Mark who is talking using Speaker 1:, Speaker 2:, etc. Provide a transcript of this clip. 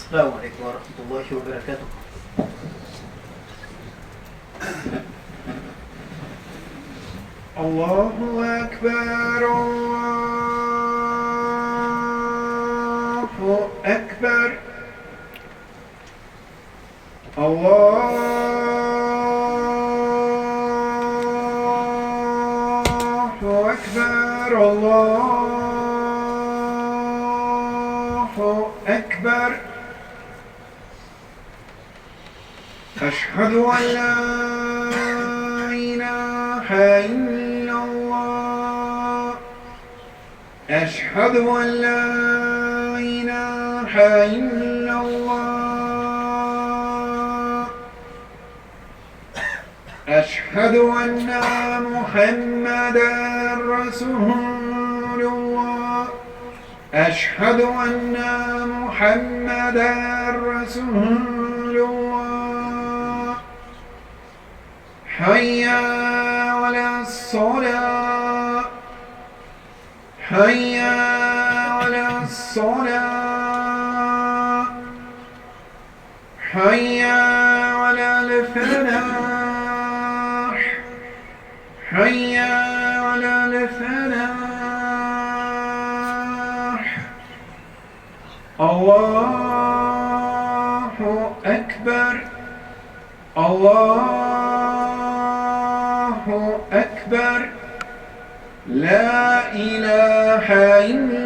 Speaker 1: السلام عليكم ورحمة الله وبركاته.
Speaker 2: الله أكبر الله أكبر الله أكبر الله أكبر. أشهد أن لا إله إلا الله. أشهد أن لا إله إلا الله. أشهد أن محمدا رسول الله. أشهد أن محمدا رسول الله. حي على الصلاة. حي على الصلاة. حي على الفلاح. حي على الفلاح. الله أكبر الله أكبر. لا إله إلا